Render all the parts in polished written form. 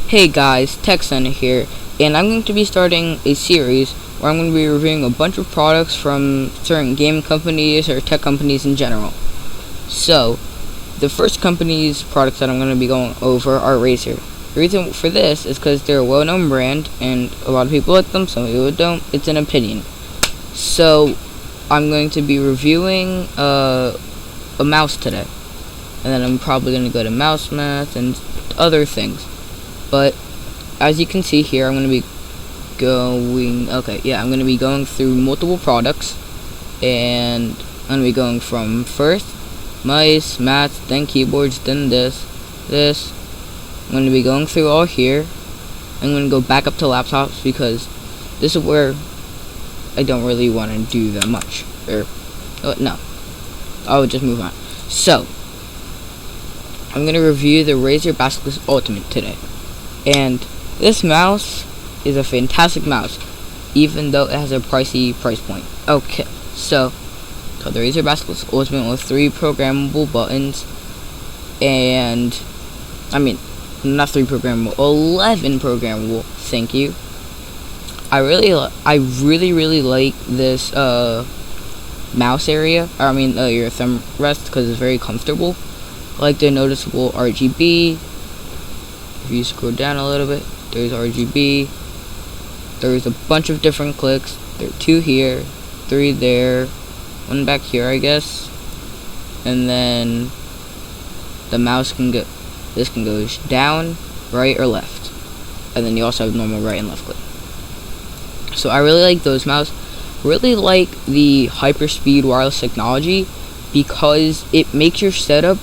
Hey guys, TechCenter here, and I'm going to be starting a series where I'm going to be reviewing a bunch of products from certain game companies or tech companies in general. So, the first company's products that I'm going to be going over are Razer. The reason for this is because they're a well-known brand, and a lot of people like them, some people don't. It's an opinion. So, I'm going to be reviewing a mouse today, and then I'm probably going to go to mouse math and other things. But as you can see here, I'm going to be going through multiple products, and I'm going to be going from first mice, mats, then keyboards, then this. I'm going to be going through all here. I'm going to go back up to laptops because this is where I don't really want to do that much. No, I would just move on. So, I'm going to review the Razer Basilisk Ultimate today. And this mouse is a fantastic mouse, even though it has a pricey price point. Okay, so the Razer Basilisk Ultimate with 3 programmable buttons, and not 3 programmable, 11 programmable. Thank you. I really like this mouse area. Your thumb rest, because it's very comfortable. I like the noticeable RGB. If you scroll down a little bit, there's RGB. There's a bunch of different clicks. There are 2 here, 3 there, 1 back here, I guess. And then the mouse can go. This can go down, right, or left. And then you also have normal right and left click. So I really like those mouse. Really like the hyperspeed wireless technology because it makes your setup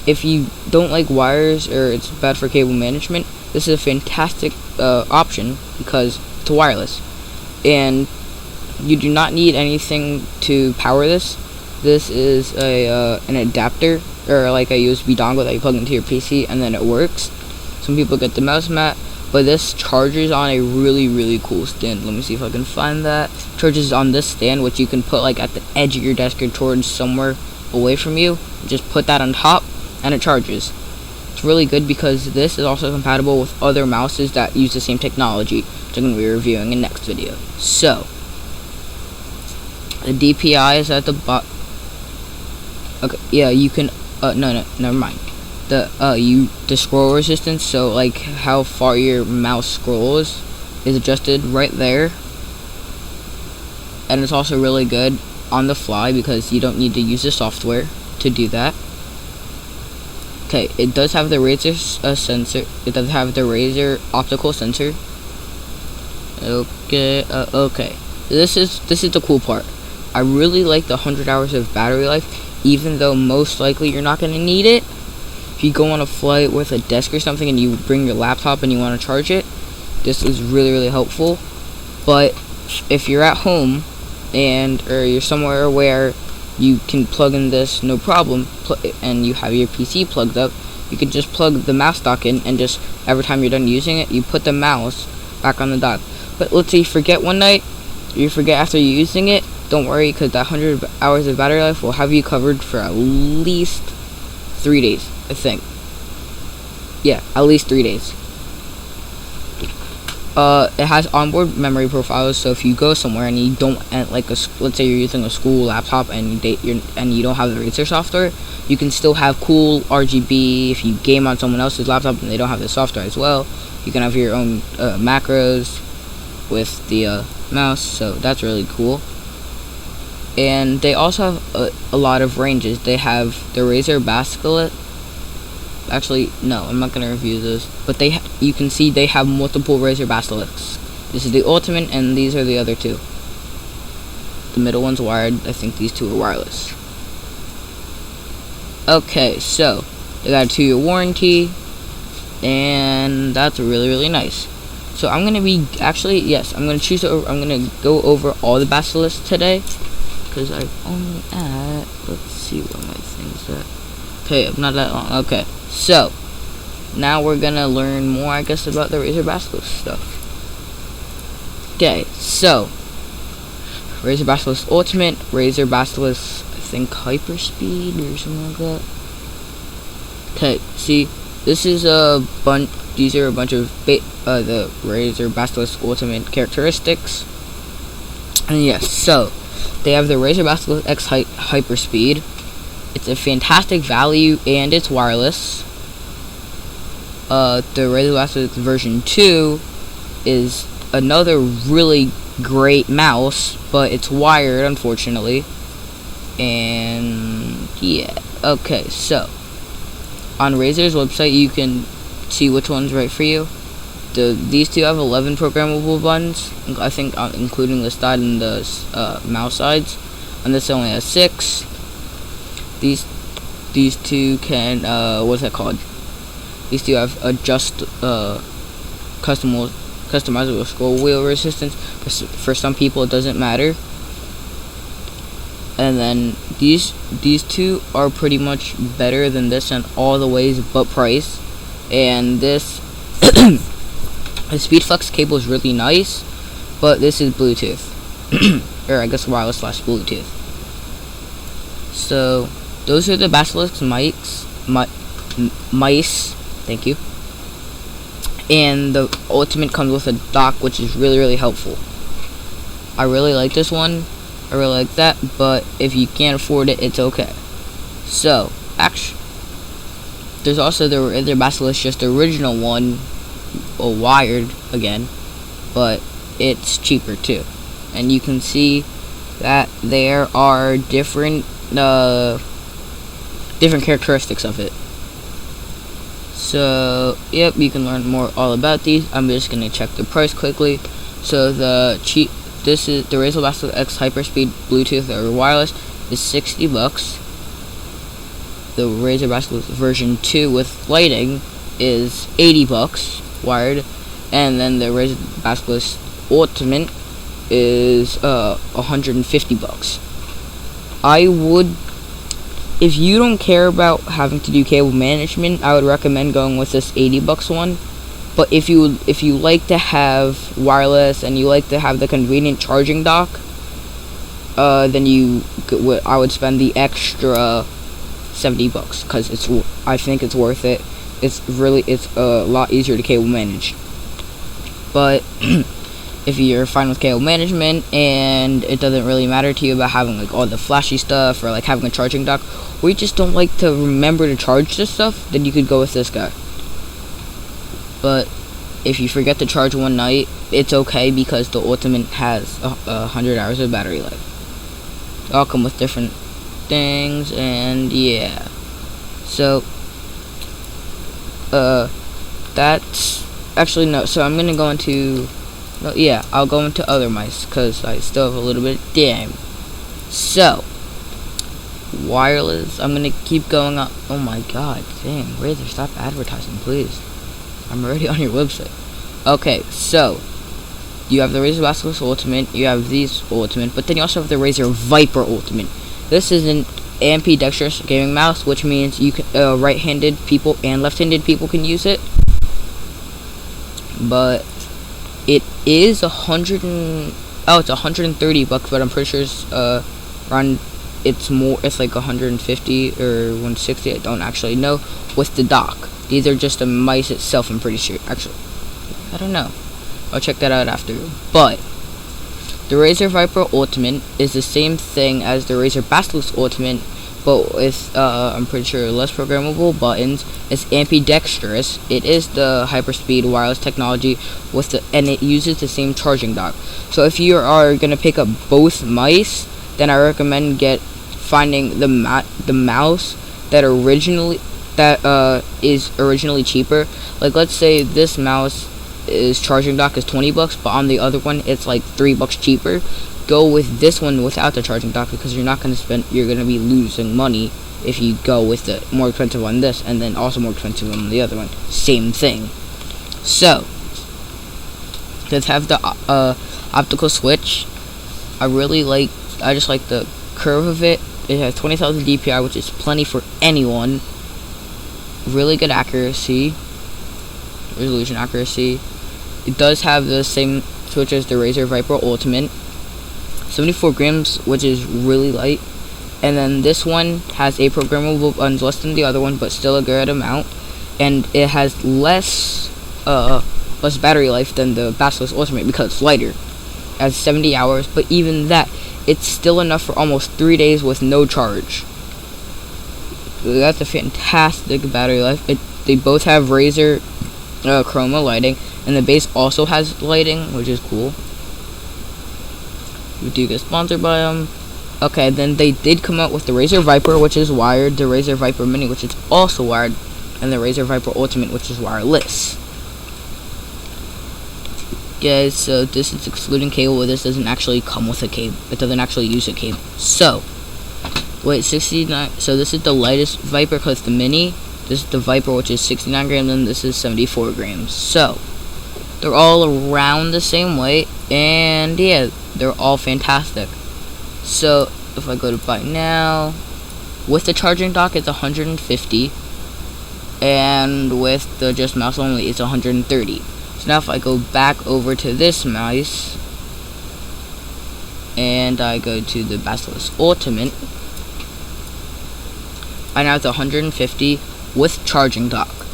if you don't like wires or it's bad for cable management, this is a fantastic option because it's wireless, and you do not need anything to power this. This is an adapter or like a USB dongle that you plug into your PC and then it works. Some people get the mouse mat, but this charges on a really cool stand. Let me see if I can find that. Charges on this stand, which you can put like at the edge of your desk or towards somewhere away from you. Just put that on top and it charges. It's really good because this is also compatible with other mouses that use the same technology, which I'm going to be reviewing in next video. So, the DPI is at the bottom. Okay, yeah, you can, never mind. The scroll resistance, so like how far your mouse scrolls is adjusted right there. And it's also really good on the fly because you don't need to use the software to do that. Okay, it does have the Razer sensor. It does have the Razer optical sensor. Okay. This is the cool part. I really like the 100 hours of battery life, even though most likely you're not going to need it. If you go on a flight with a desk or something and you bring your laptop and you want to charge it, this is really helpful. But if you're at home or you're somewhere where you can plug in this no problem, and you have your PC plugged up, you can just plug the mouse dock in, and just every time you're done using it, you put the mouse back on the dock. But let's say you forget one night, or you forget after you're using it, don't worry, because that 100 hours of battery life will have you covered for at least 3 days, I think. Yeah, at least 3 days. It has onboard memory profiles, so if you go somewhere and you don't, let's say you're using a school laptop and you don't have the Razer software, you can still have cool RGB. If you game on someone else's laptop and they don't have the software as well, you can have your own macros with the mouse, so that's really cool. And they also have a lot of ranges. They have the Razer Basilisk. Actually, no, I'm not going to review this, but you can see they have multiple Razer Basilisks. This is the Ultimate, and these are the other 2. The middle one's wired. I think these 2 are wireless. Okay, so they got a 2-year warranty, and that's really nice. So I'm going to be I'm going to go over all the Basilisks today, because I've only let's see where my thing's at. Okay, I'm not that long. Okay, so now we're gonna learn more, I guess, about the Razer Basilisk stuff. Okay, so Razer Basilisk Ultimate, Razer Basilisk, I think Hyperspeed or something like that. Okay, see, this is a bunch. These are a bunch of the Razer Basilisk Ultimate characteristics. And yes, so they have the Razer Basilisk X Hyperspeed. It's a fantastic value and it's wireless. The Razer Basilisk version 2 is another really great mouse, but it's wired, unfortunately. And yeah, okay, so on Razer's website you can see which one's right for you. These two have 11 programmable buttons, I think, including the side and the mouse sides, and this only has 6. These two can what's that called? These two have customizable scroll wheel resistance. For some people, it doesn't matter. And then these two are pretty much better than this in all the ways but price. And this the SpeedFlex cable is really nice, but this is Bluetooth, or I guess wireless / Bluetooth. So those are the Basilisk mice. Thank you. And the Ultimate comes with a dock, which is really helpful. I really like this one. I really like that, but if you can't afford it, it's okay. So, actually, there's also the other Basilisk, just the original one, wired again, but it's cheaper too. And you can see that there are different characteristics of it. So, yep, you can learn more all about these. I'm just gonna check the price quickly. So this is the Razer Basilisk X Hyperspeed Bluetooth or wireless is $60. The Razer Basilisk version 2 with lighting is $80 wired, and then the Razer Basilisk Ultimate is $150. I would, if you don't care about having to do cable management, I would recommend going with this $80 one. But if you like to have wireless and you like to have the convenient charging dock, then I would spend the extra $70 because I think it's worth it. It's a lot easier to cable manage. But if you're fine with cable management and it doesn't really matter to you about having like all the flashy stuff or like having a charging dock, or you just don't like to remember to charge this stuff, then you could go with this guy. But if you forget to charge one night, it's okay because the Ultimate has 100 hours of battery life. They all come with different things, and yeah. So that's actually no. So I'm gonna go into I'll go into other mice because I still have a little bit of time. So wireless. I'm gonna keep going up. Oh my god, dang, Razer, stop advertising, please. I'm already on your website. Okay, so you have the Razer Basilisk Ultimate, you have these Ultimate, but then you also have the Razer Viper Ultimate. This is an ambidextrous gaming mouse, which means you can right-handed people and left-handed people can use it. But it is it's $130, but I'm pretty sure it's around. It's like 150 or 160. I don't actually know with the dock. These are just the mice itself, I'm pretty sure. Actually, I don't know. I'll check that out after. But the Razer Viper Ultimate is the same thing as the Razer Basilisk Ultimate, but with I'm pretty sure less programmable buttons. It's ambidextrous. It is the hyperspeed wireless technology and it uses the same charging dock. So if you are gonna pick up both mice, then I recommend finding the mouse that is originally cheaper. Like, let's say this mouse charging dock is $20, but on the other one it's like $3 cheaper. Go with this one without the charging dock because you're gonna be losing money if you go with the more expensive on this and then also more expensive on the other one. Same thing. So let's have the optical switch. I just like the curve of it. It has 20,000 DPI, which is plenty for anyone. Really good resolution accuracy. It does have the same switch as the Razer Viper Ultimate. 74 grams, which is really light. And then this one has 8 programmable buttons, less than the other one, but still a good amount. and it has less battery life than the Basilisk Ultimate because it's lighter. It has 70 hours, but even that, it's still enough for almost 3 days with no charge. That's a fantastic battery life. They both have Razer chroma lighting, and the base also has lighting, which is cool. We do get sponsored by them. Okay, then they did come out with the Razer Viper, which is wired, the Razer Viper Mini, which is also wired, and the Razer Viper Ultimate, which is wireless. Guys, so this is excluding cable, but this doesn't actually come with a cable. It doesn't actually use a cable. So, wait, 69. So this is the lightest Viper because it's the Mini. This is the Viper, which is 69 grams, and this is 74 grams. So, they're all around the same weight, and yeah, they're all fantastic. So, if I go to buy now, with the charging dock, it's 150, and with the just mouse only, it's 130. So now if I go back over to this mouse, and I go to the Basilisk Ultimate, I now have 150 with charging dock.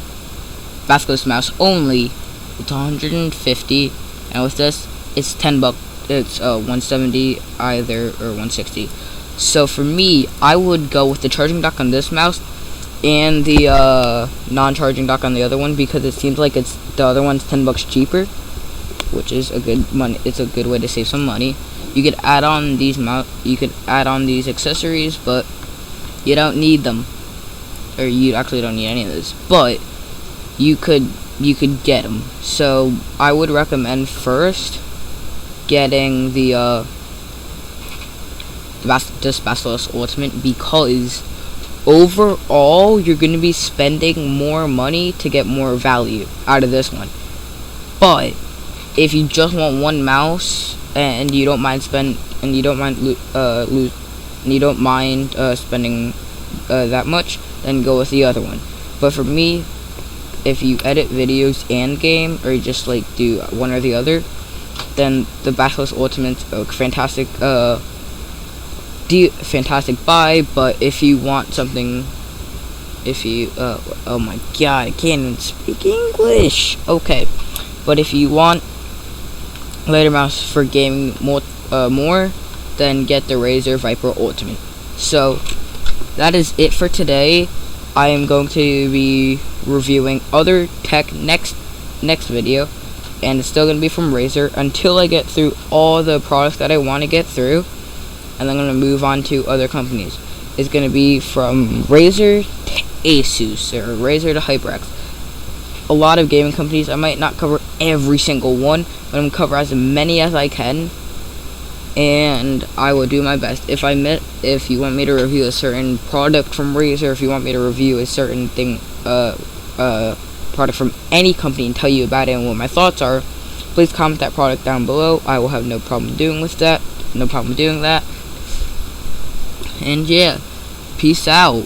Basilisk mouse only, it's 150, and with this, it's $10. It's 170 either or 160. So for me, I would go with the charging dock on this mouse and the non-charging dock on the other one because it seems like it's the other one's $10 cheaper, which is a good money. It's a good way to save some money. You could add on these accessories, but you don't need them, or you actually don't need any of this. But you could get them. So I would recommend first getting the Basilisk Ultimate because overall you're going to be spending more money to get more value out of this one. But if you just want one mouse and you don't mind spending that much, then go with the other one. But for me, if you edit videos and game, or you just like do one or the other, then the Basilisk Ultimate's a fantastic buy. But if you want something, oh my god, I can't even speak English. Okay, but if you want lighter mouse for gaming more, then get the Razer Viper Ultimate. So that is it for today. I am going to be reviewing other tech next video, and it's still going to be from Razer until I get through all the products that I want to get through, and then I'm going to move on to other companies. It's going to be from Razer to Asus, or Razer to HyperX. A lot of gaming companies. I might not cover every single one, but I'm going to cover as many as I can, and I will do my best. If you want me to review a certain product from Razer, if you want me to review a certain thing, product from any company and tell you about it and what my thoughts are, please comment that product down below. I will have no problem doing that. And yeah, peace out.